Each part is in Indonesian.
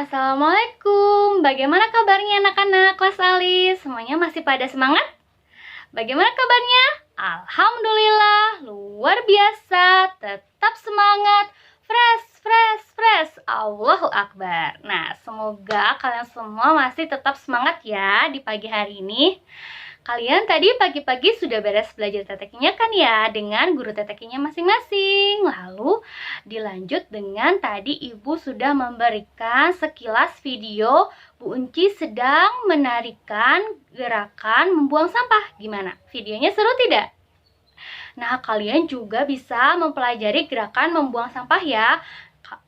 Assalamualaikum. Bagaimana kabarnya anak-anak kelas alis? Semuanya masih pada semangat? Bagaimana kabarnya? Alhamdulillah, luar biasa. Tetap semangat. Fresh, fresh, fresh. Allahu Akbar. Nah, semoga kalian semua masih tetap semangat ya di pagi hari ini. Kalian tadi pagi-pagi sudah beres belajar tetekinya kan ya, dengan guru tetekinya masing-masing. Lalu dilanjut dengan tadi ibu sudah memberikan sekilas video Bu Unci sedang menarikan gerakan membuang sampah. Gimana? Videonya seru tidak? Nah, kalian juga bisa mempelajari gerakan membuang sampah ya.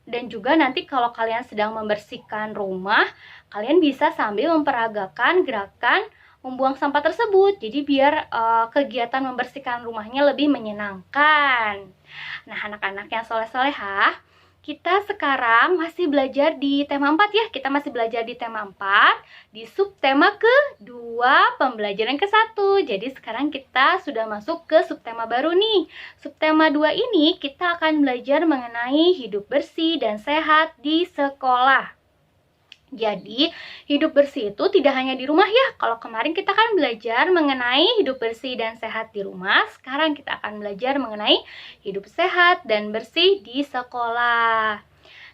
Dan juga nanti kalau kalian sedang membersihkan rumah, kalian bisa sambil memperagakan gerakan membuang sampah tersebut. Jadi biar kegiatan membersihkan rumahnya lebih menyenangkan. Nah, anak-anak yang soleh-solehah, kita sekarang masih belajar di tema 4 ya. Kita masih belajar di tema 4, di subtema ke-2, pembelajaran ke-1. Jadi sekarang kita sudah masuk ke subtema baru nih. Subtema 2 ini kita akan belajar mengenai hidup bersih dan sehat di sekolah. Jadi, hidup bersih itu tidak hanya di rumah ya. Kalau kemarin kita kan belajar mengenai hidup bersih dan sehat di rumah, sekarang kita akan belajar mengenai hidup sehat dan bersih di sekolah.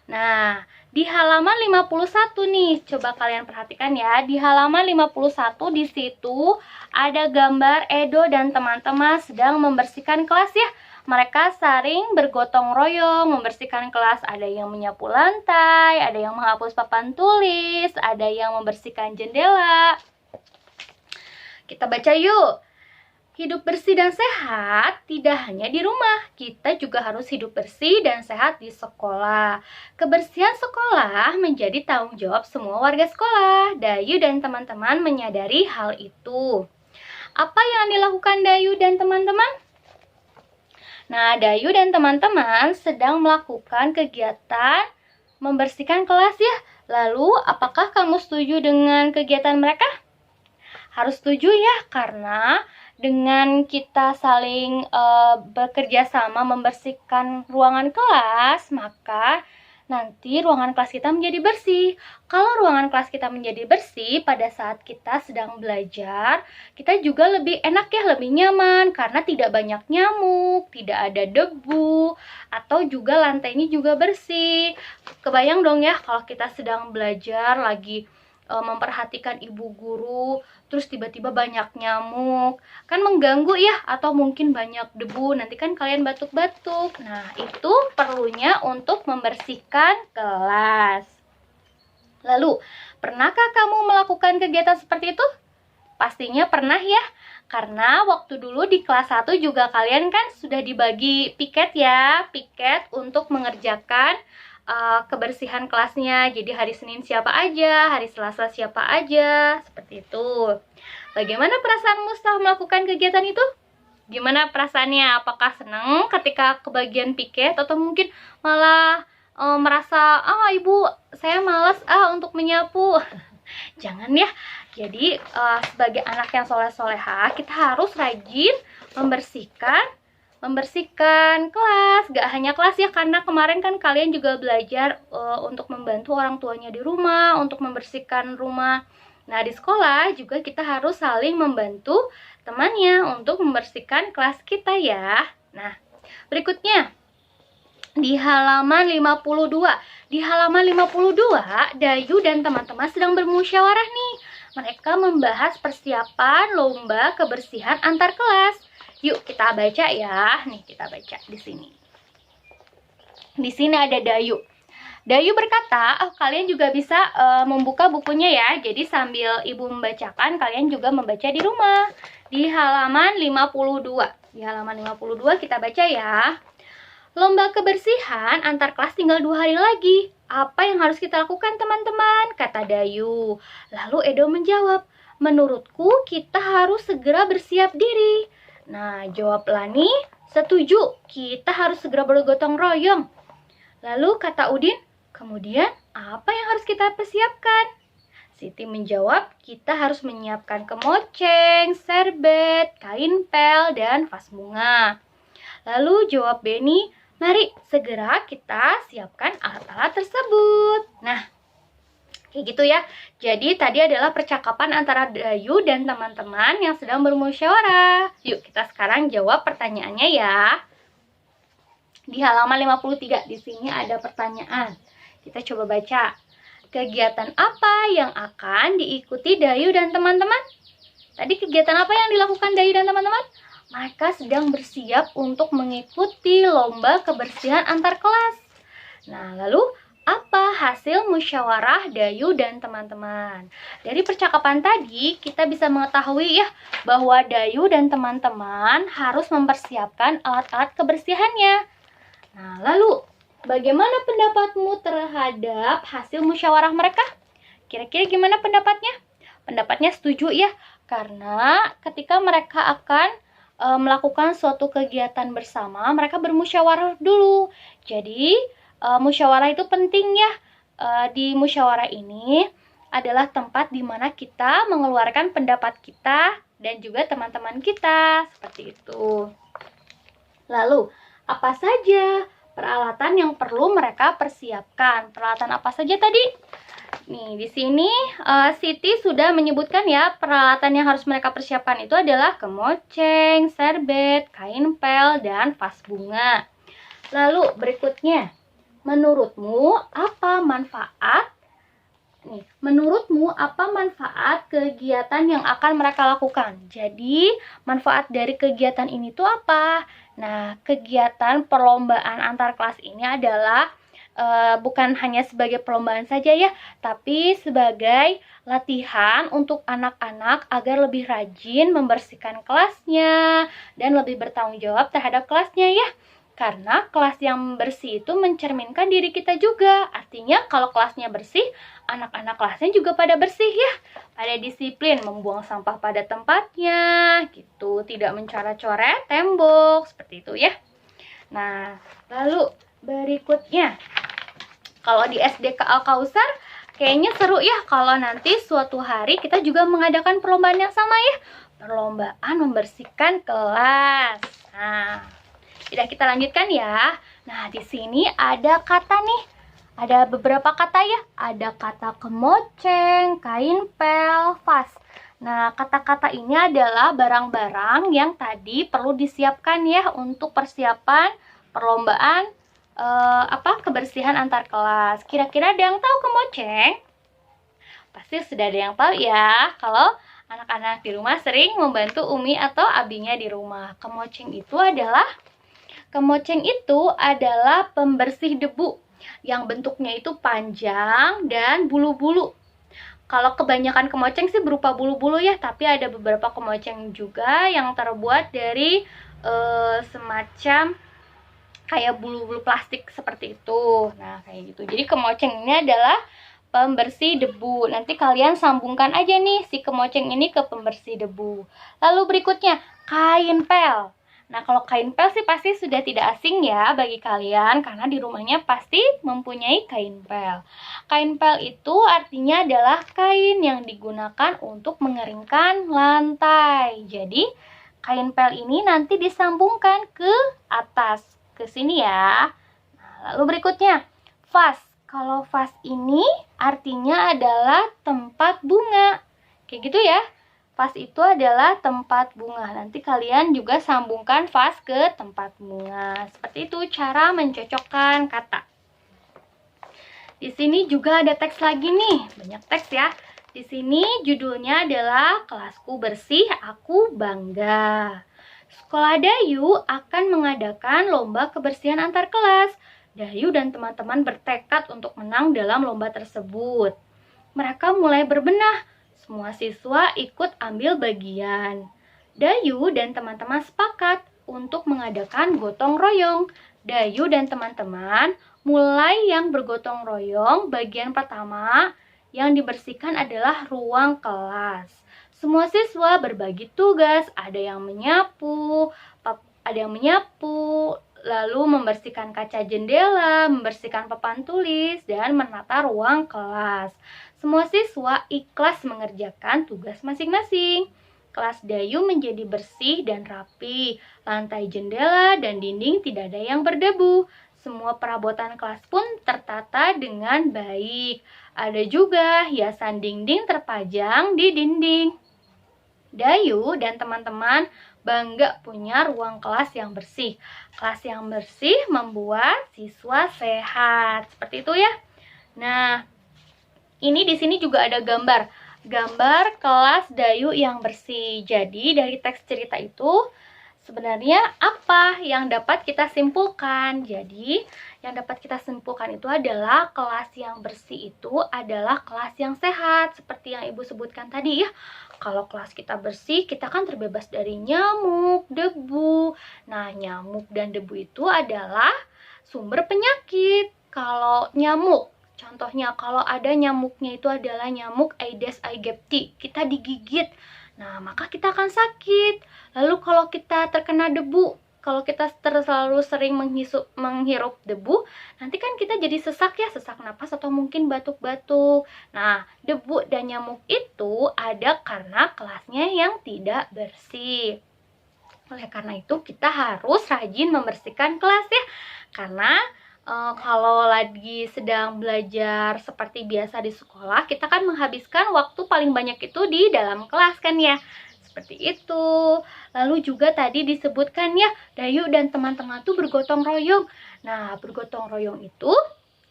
Nah, di halaman 51 nih, coba kalian perhatikan ya. Di halaman 51 di situ ada gambar Edo dan teman-teman sedang membersihkan kelas ya. Mereka saling bergotong royong membersihkan kelas. Ada yang menyapu lantai, ada yang menghapus papan tulis, ada yang membersihkan jendela. Kita baca yuk. Hidup bersih dan sehat tidak hanya di rumah. Kita juga harus hidup bersih dan sehat di sekolah. Kebersihan sekolah menjadi tanggung jawab semua warga sekolah. Dayu dan teman-teman menyadari hal itu. Apa yang dilakukan Dayu dan teman-teman? Nah, Dayu dan teman-teman sedang melakukan kegiatan membersihkan kelas ya. Lalu, apakah kamu setuju dengan kegiatan mereka? Harus setuju ya, karena dengan kita saling bekerja sama membersihkan ruangan kelas, maka nanti ruangan kelas kita menjadi bersih. Kalau ruangan kelas kita menjadi bersih pada saat kita sedang belajar, kita juga lebih enak ya, lebih nyaman karena tidak banyak nyamuk, tidak ada debu, atau juga lantainya juga bersih. Kebayang dong ya kalau kita sedang belajar lagi memperhatikan ibu guru, terus tiba-tiba banyak nyamuk, kan mengganggu ya, atau mungkin banyak debu, nanti kan kalian batuk-batuk. Nah, itu perlunya untuk membersihkan kelas. Lalu, pernahkah kamu melakukan kegiatan seperti itu? Pastinya pernah ya, karena waktu dulu di kelas 1 juga kalian kan sudah dibagi piket ya, piket untuk mengerjakan kebersihan kelasnya. Jadi hari Senin siapa aja, hari Selasa siapa aja, seperti itu. Bagaimana perasaanmu setelah melakukan kegiatan itu? Gimana perasaannya? Apakah senang ketika kebagian piket atau mungkin malah merasa ibu saya malas untuk menyapu? Jangan ya. Jadi sebagai anak yang soleh-solehah, kita harus rajin membersihkan kelas. Gak hanya kelas ya, karena kemarin kan kalian juga belajar untuk membantu orang tuanya di rumah, untuk membersihkan rumah. Nah, di sekolah juga kita harus saling membantu temannya untuk membersihkan kelas kita ya. Nah, berikutnya di halaman 52. Di halaman 52, Dayu dan teman-teman sedang bermusyawarah nih. Mereka membahas persiapan lomba kebersihan antar kelas. Yuk kita baca ya. Nih kita baca di sini. Di sini ada Dayu. Dayu berkata, kalian juga bisa membuka bukunya ya. Jadi sambil ibu membacakan, kalian juga membaca di rumah. Di halaman 52. Di halaman 52 kita baca ya. Lomba kebersihan antar kelas tinggal 2 hari lagi. Apa yang harus kita lakukan teman-teman? Kata Dayu. Lalu Edo menjawab, menurutku kita harus segera bersiap diri. Nah, jawab Lani, setuju, kita harus segera bergotong royong. Lalu kata Udin, kemudian apa yang harus kita persiapkan? Siti menjawab, kita harus menyiapkan kemoceng, serbet, kain pel, dan vas bunga. Lalu jawab Beni, mari segera kita siapkan alat-alat tersebut. Nah, Kayak gitu ya. Jadi tadi adalah percakapan antara Dayu dan teman-teman yang sedang bermusyawarah. Yuk kita sekarang jawab pertanyaannya ya. Di halaman 53 di sini ada pertanyaan. Kita coba baca. Kegiatan apa yang akan diikuti Dayu dan teman-teman? Tadi kegiatan apa yang dilakukan Dayu dan teman-teman? Mereka sedang bersiap untuk mengikuti lomba kebersihan antar kelas. Nah, lalu apa hasil musyawarah Dayu dan teman-teman? Dari percakapan tadi, kita bisa mengetahui ya bahwa Dayu dan teman-teman harus mempersiapkan alat-alat kebersihannya. Nah, lalu bagaimana pendapatmu terhadap hasil musyawarah mereka? Kira-kira gimana pendapatnya? Pendapatnya setuju ya, karena ketika mereka akan melakukan suatu kegiatan bersama, mereka bermusyawarah dulu. Jadi, musyawarah itu penting ya. Di musyawarah ini adalah tempat di mana kita mengeluarkan pendapat kita dan juga teman-teman kita, seperti itu. Lalu, apa saja peralatan yang perlu mereka persiapkan? Peralatan apa saja tadi? Nih, di sini Siti sudah menyebutkan ya, peralatan yang harus mereka persiapkan itu adalah kemoceng, serbet, kain pel, dan vas bunga. Lalu berikutnya, menurutmu apa manfaat kegiatan yang akan mereka lakukan? Jadi, manfaat dari kegiatan ini tuh apa? Nah, kegiatan perlombaan antar kelas ini adalah bukan hanya sebagai perlombaan saja ya, tapi sebagai latihan untuk anak-anak agar lebih rajin membersihkan kelasnya dan lebih bertanggung jawab terhadap kelasnya ya. Karena kelas yang bersih itu mencerminkan diri kita juga. Artinya kalau kelasnya bersih, anak-anak kelasnya juga pada bersih ya. Pada disiplin membuang sampah pada tempatnya, gitu. Tidak mencoret-coret tembok, seperti itu ya. Nah, lalu berikutnya, kalau di SDK Al-Kausar, kayaknya seru ya kalau nanti suatu hari kita juga mengadakan perlombaan yang sama ya. Perlombaan membersihkan kelas. Nah, kita lanjutkan ya. Nah, di sini ada kata nih. Ada beberapa kata ya. Ada kata kemoceng, kain pel, vas. Nah, kata-kata ini adalah barang-barang yang tadi perlu disiapkan ya untuk persiapan perlombaan kebersihan antar kelas. Kira-kira ada yang tahu kemoceng? Pasti sudah ada yang tahu ya. Kalau anak-anak di rumah sering membantu Umi atau abinya di rumah. Kemoceng itu adalah pembersih debu yang bentuknya itu panjang dan bulu-bulu. Kalau kebanyakan kemoceng sih berupa bulu-bulu ya, tapi ada beberapa kemoceng juga yang terbuat dari semacam kayak bulu-bulu plastik seperti itu. Nah, kayak gitu. Jadi kemoceng ini adalah pembersih debu. Nanti kalian sambungkan aja nih si kemoceng ini ke pembersih debu. Lalu berikutnya, kain pel. Nah, kalau kain pel sih pasti sudah tidak asing ya bagi kalian, karena di rumahnya pasti mempunyai kain pel. Kain pel itu artinya adalah kain yang digunakan untuk mengeringkan lantai. Jadi, kain pel ini nanti disambungkan ke atas, ke sini ya. Nah, lalu berikutnya, vas. Kalau vas ini artinya adalah tempat bunga. Kayak gitu ya. Vas itu adalah tempat bunga. Nanti kalian juga sambungkan vas ke tempat bunga. Seperti itu cara mencocokkan kata. Di sini juga ada teks lagi nih. Banyak teks ya. Di sini judulnya adalah Kelasku Bersih, Aku Bangga. Sekolah Dayu akan mengadakan lomba kebersihan antar kelas. Dayu dan teman-teman bertekad untuk menang dalam lomba tersebut. Mereka mulai berbenah. Semua siswa ikut ambil bagian. Dayu dan teman-teman sepakat untuk mengadakan gotong royong. Dayu dan teman-teman mulai yang bergotong royong. Bagian pertama yang dibersihkan adalah ruang kelas. Semua siswa berbagi tugas, ada yang menyapu, lalu membersihkan kaca jendela, membersihkan papan tulis, dan menata ruang kelas. Semua siswa ikhlas mengerjakan tugas masing-masing. Kelas Dayu menjadi bersih dan rapi. Lantai jendela dan dinding tidak ada yang berdebu. Semua perabotan kelas pun tertata dengan baik. Ada juga hiasan dinding terpajang di dinding. Dayu dan teman-teman bangga punya ruang kelas yang bersih. Kelas yang bersih membuat siswa sehat. Seperti itu ya. Nah, ini di sini juga ada gambar. Gambar kelas Dayu yang bersih. Jadi dari teks cerita itu sebenarnya apa yang dapat kita simpulkan? Jadi, yang dapat kita simpulkan itu adalah kelas yang bersih itu adalah kelas yang sehat. Seperti yang Ibu sebutkan tadi ya. Kalau kelas kita bersih, kita kan terbebas dari nyamuk, debu. Nah, nyamuk dan debu itu adalah sumber penyakit. Kalau nyamuk, contohnya kalau ada nyamuknya itu adalah nyamuk Aedes aegypti, kita digigit. Nah, maka kita akan sakit. Lalu kalau kita terkena debu, kalau kita terlalu sering menghirup debu, nanti kan kita jadi sesak ya, sesak napas atau mungkin batuk-batuk. Nah, debu dan nyamuk itu ada karena kelasnya yang tidak bersih. Oleh karena itu, kita harus rajin membersihkan kelas ya. Karena kalau lagi sedang belajar seperti biasa di sekolah, kita kan menghabiskan waktu paling banyak itu di dalam kelas kan ya. Seperti itu. Lalu juga tadi disebutkan ya, Dayu dan teman-teman tuh bergotong royong. Nah, bergotong royong itu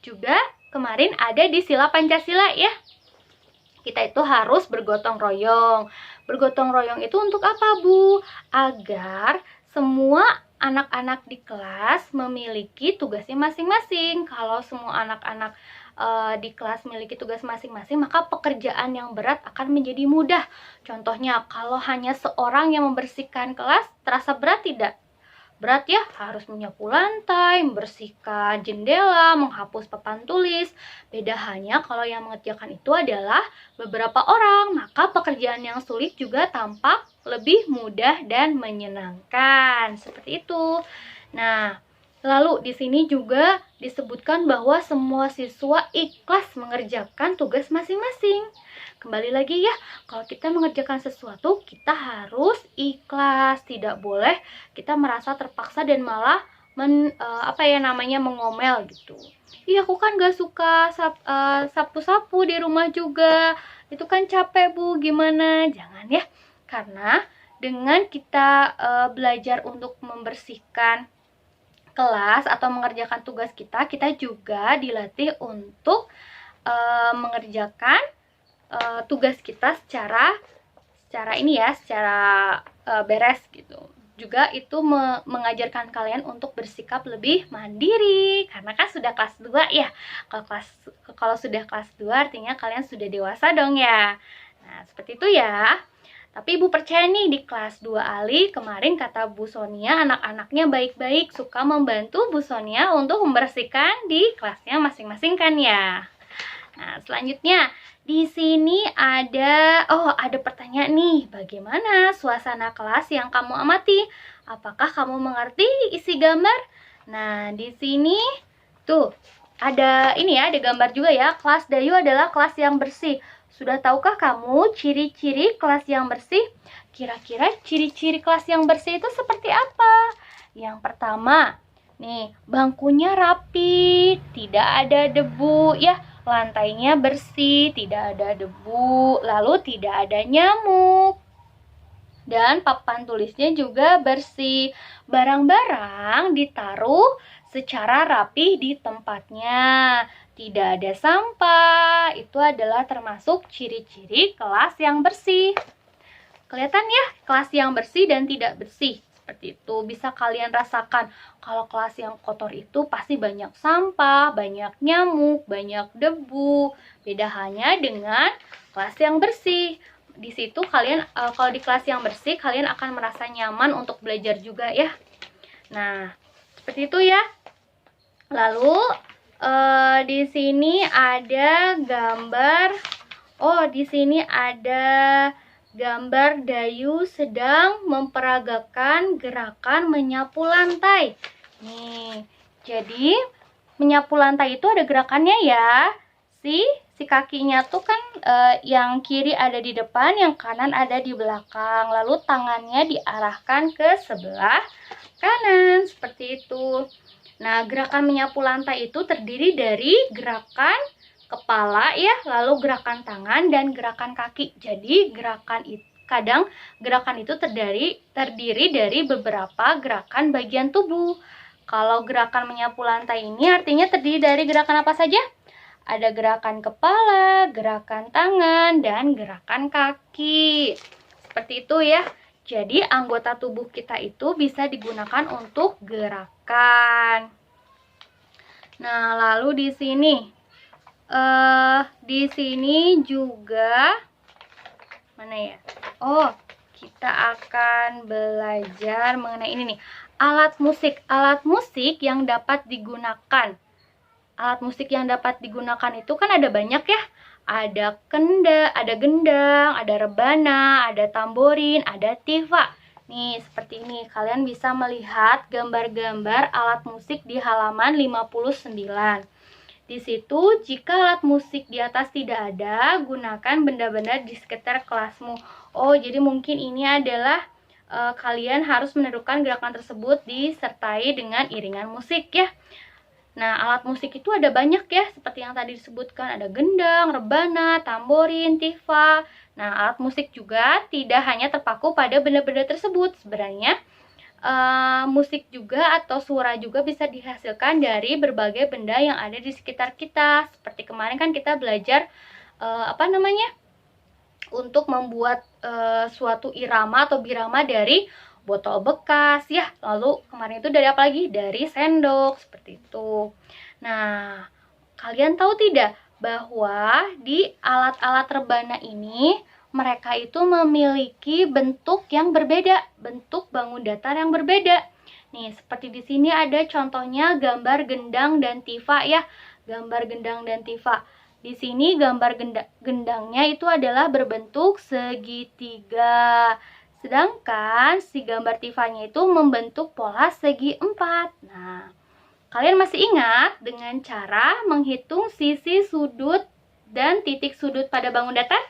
juga kemarin ada di sila Pancasila ya. Kita itu harus bergotong royong. Bergotong royong itu untuk apa, Bu? Agar semua anak-anak di kelas memiliki tugasnya masing-masing. Kalau semua anak-anak di kelas memiliki tugas masing-masing, maka pekerjaan yang berat akan menjadi mudah. Contohnya, kalau hanya seorang yang membersihkan kelas, terasa berat tidak? Berat ya, harus menyapu lantai, membersihkan jendela, menghapus papan tulis. Beda halnya kalau yang mengerjakan itu adalah beberapa orang, maka pekerjaan yang sulit juga tampak lebih mudah dan menyenangkan. Seperti itu. Nah, lalu di sini juga disebutkan bahwa semua siswa ikhlas mengerjakan tugas masing-masing. Kembali lagi ya, kalau kita mengerjakan sesuatu, kita harus ikhlas. Tidak boleh kita merasa terpaksa dan malah mengomel gitu. Iya, aku kan gak suka sapu-sapu di rumah juga. Itu kan capek, Bu. Gimana? Jangan ya. Karena dengan kita belajar untuk membersihkan kelas atau mengerjakan tugas kita, kita juga dilatih untuk mengerjakan tugas kita secara beres gitu. Juga itu mengajarkan kalian untuk bersikap lebih mandiri karena kan sudah kelas 2 ya. Kalau sudah kelas 2 artinya kalian sudah dewasa dong ya. Nah, seperti itu ya. Tapi Ibu percaya nih, di kelas 2 Ali kemarin kata Bu Sonia, anak-anaknya baik-baik, suka membantu Bu Sonia untuk membersihkan di kelasnya masing-masing kan ya. Nah, selanjutnya di sini ada pertanyaan nih. Bagaimana suasana kelas yang kamu amati? Apakah kamu mengerti isi gambar? Nah, di sini tuh ada ada gambar juga ya. Kelas Dayu adalah kelas yang bersih. Sudah tahukah kamu ciri-ciri kelas yang bersih? Kira-kira ciri-ciri kelas yang bersih itu seperti apa? Yang pertama, nih, bangkunya rapi, tidak ada debu ya. Lantainya bersih, tidak ada debu, lalu tidak ada nyamuk. Dan papan tulisnya juga bersih. Barang-barang ditaruh secara rapih di tempatnya. Tidak ada sampah. Itu adalah termasuk ciri-ciri kelas yang bersih. Kelihatan ya, kelas yang bersih dan tidak bersih. Seperti itu, bisa kalian rasakan. Kalau kelas yang kotor itu pasti banyak sampah, banyak nyamuk, banyak debu. Beda halnya dengan kelas yang bersih. Di situ kalian, kalau di kelas yang bersih, kalian akan merasa nyaman untuk belajar juga ya. Nah, seperti itu ya. Lalu, di sini ada gambar. Di sini ada gambar Dayu sedang memperagakan gerakan menyapu lantai. Nih, jadi menyapu lantai itu ada gerakannya ya. Si kakinya tuh kan yang kiri ada di depan, yang kanan ada di belakang. Lalu tangannya diarahkan ke sebelah kanan, seperti itu. Nah, gerakan menyapu lantai itu terdiri dari gerakan kepala ya, lalu gerakan tangan dan gerakan kaki. Jadi kadang gerakan itu terdiri dari beberapa gerakan bagian tubuh. Kalau gerakan menyapu lantai ini artinya terdiri dari gerakan apa saja? Ada gerakan kepala, gerakan tangan, dan gerakan kaki. Seperti itu ya. Jadi anggota tubuh kita itu bisa digunakan untuk gerakan. Nah, lalu di sini juga mana ya? Oh, kita akan belajar mengenai ini nih. Alat musik. Alat musik yang dapat digunakan. Alat musik yang dapat digunakan itu kan ada banyak ya. Ada gendang, ada rebana, ada tamborin, ada tifa. Nih, seperti ini. Kalian bisa melihat gambar-gambar alat musik di halaman 59. Di situ, jika alat musik di atas tidak ada, gunakan benda-benda di sekitar kelasmu. Oh, jadi mungkin ini adalah kalian harus menirukan gerakan tersebut disertai dengan iringan musik ya. Nah, alat musik itu ada banyak ya, seperti yang tadi disebutkan, ada gendang, rebana, tamborin, tifa. Nah, alat musik juga tidak hanya terpaku pada benda-benda tersebut. Sebenarnya, musik juga atau suara juga bisa dihasilkan dari berbagai benda yang ada di sekitar kita. Seperti kemarin kan kita belajar, untuk membuat suatu irama atau birama dari botol bekas ya. Lalu kemarin itu dari apa lagi? Dari sendok, seperti itu. Nah, kalian tahu tidak bahwa di alat-alat rebana ini mereka itu memiliki bentuk yang berbeda, bentuk bangun datar yang berbeda. Nih, seperti di sini ada contohnya gambar gendang dan tifa ya. Gambar gendang dan tifa. Di sini gambar gendangnya itu adalah berbentuk segitiga. Sedangkan si gambar tifanya itu membentuk pola segi 4. Nah, kalian masih ingat dengan cara menghitung sisi sudut dan titik sudut pada bangun datar?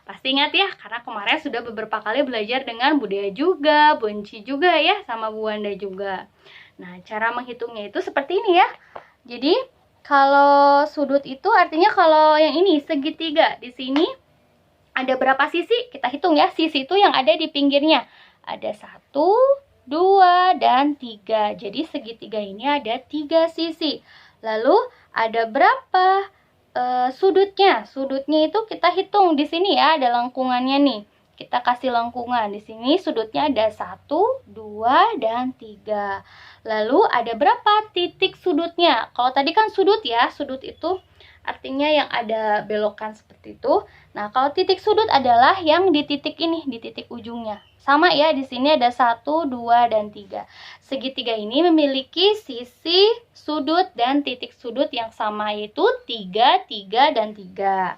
Pasti ingat ya, karena kemarin sudah beberapa kali belajar dengan Budaya juga, Bunci juga ya, sama Bu Wanda juga. Nah, cara menghitungnya itu seperti ini ya. Jadi, kalau sudut itu artinya kalau yang ini segitiga. Di sini ada berapa sisi? Kita hitung ya, sisi itu yang ada di pinggirnya. Ada 1, 2, dan 3. Jadi segitiga ini ada 3 sisi. Lalu ada berapa sudutnya? Sudutnya itu kita hitung di sini ya, ada lengkungannya nih. Kita kasih lengkungan. Di sini sudutnya ada 1, 2, dan 3. Lalu ada berapa titik sudutnya? Kalau tadi kan sudut ya, sudut itu artinya yang ada belokan seperti itu. Nah, kalau titik sudut adalah yang di titik ini, di titik ujungnya. Sama ya, di sini ada 1, 2, dan 3. Segitiga ini memiliki sisi sudut dan titik sudut yang sama, yaitu 3, 3, dan 3.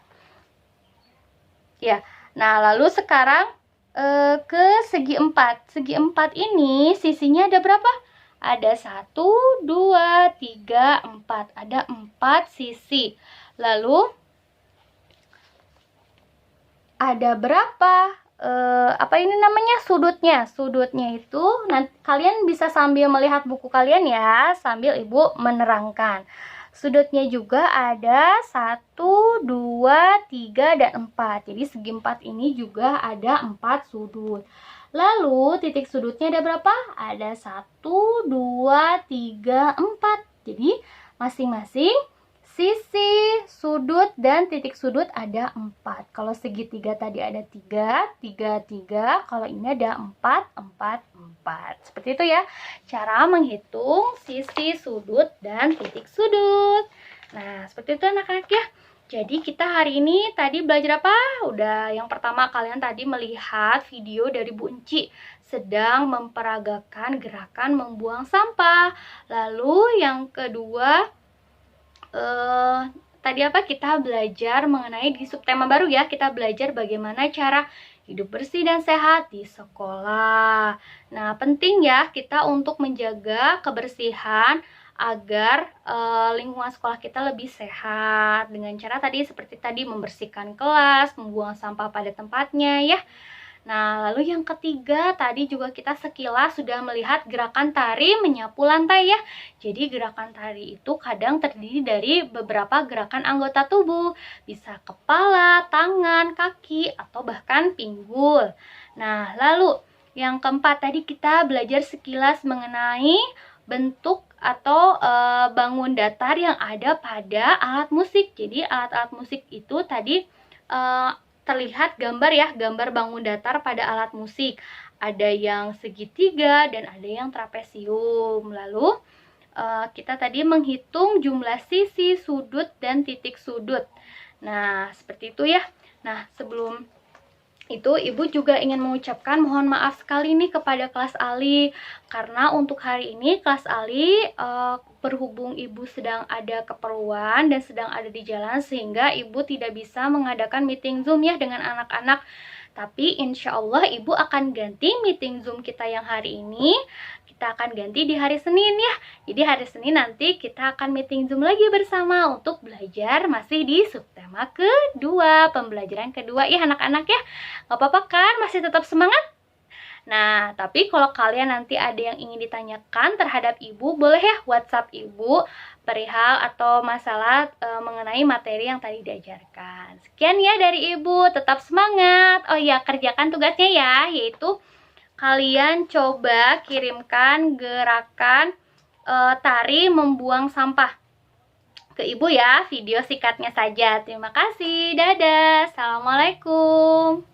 Ya, nah lalu sekarang ke segi 4. Segi 4 ini sisinya ada berapa? Ada 1, 2, 3, 4. Ada 4 sisi. Lalu ada berapa sudutnya? Sudutnya itu nanti kalian bisa sambil melihat buku kalian ya, sambil Ibu menerangkan. Sudutnya juga ada 1, 2, 3, dan 4. Jadi segi 4 ini juga ada 4 sudut. Lalu titik sudutnya ada berapa? Ada 1, 2, 3, 4. Jadi masing-masing sisi, sudut, dan titik sudut ada 4. Kalau segitiga tadi ada 3, 3, 3. Kalau ini ada 4, 4, 4. Seperti itu ya, cara menghitung sisi, sudut, dan titik sudut. Nah, seperti itu anak-anak ya. Jadi kita hari ini tadi belajar apa? Udah, yang pertama kalian tadi melihat video dari Bu Enci sedang memperagakan gerakan membuang sampah. Lalu yang kedua, kita belajar mengenai di subtema baru ya. Kita belajar bagaimana cara hidup bersih dan sehat di sekolah. Nah, penting ya kita untuk menjaga kebersihan agar lingkungan sekolah kita lebih sehat dengan cara tadi seperti tadi membersihkan kelas, membuang sampah pada tempatnya ya. Nah, lalu yang ketiga, tadi juga kita sekilas sudah melihat gerakan tari menyapu lantai ya. Jadi gerakan tari itu kadang terdiri dari beberapa gerakan anggota tubuh, bisa kepala, tangan, kaki, atau bahkan pinggul. Nah, lalu yang keempat tadi kita belajar sekilas mengenai bentuk atau bangun datar yang ada pada alat musik. Jadi alat-alat musik itu tadi terlihat gambar ya, gambar bangun datar pada alat musik. Ada yang segitiga dan ada yang trapesium. Lalu kita tadi menghitung jumlah sisi, sudut, dan titik sudut. Nah, seperti itu ya. Nah, sebelum itu Ibu juga ingin mengucapkan mohon maaf sekali nih kepada kelas Ali, karena untuk hari ini kelas Ali berhubung Ibu sedang ada keperluan dan sedang ada di jalan, sehingga Ibu tidak bisa mengadakan meeting Zoom ya dengan anak-anak. Tapi insya Allah Ibu akan ganti meeting Zoom kita yang hari ini, kita akan ganti di hari Senin ya. Jadi hari Senin nanti kita akan meeting Zoom lagi bersama untuk belajar masih di subtema kedua, pembelajaran kedua ya anak-anak ya. Gak apa-apa kan? Masih tetap semangat? Nah, tapi kalau kalian nanti ada yang ingin ditanyakan terhadap Ibu, boleh ya WhatsApp Ibu perihal atau masalah mengenai materi yang tadi diajarkan. Sekian ya dari Ibu, tetap semangat. Oh iya, kerjakan tugasnya ya, yaitu kalian coba kirimkan gerakan tari membuang sampah ke Ibu ya, video singkatnya saja. Terima kasih, dadah, assalamualaikum.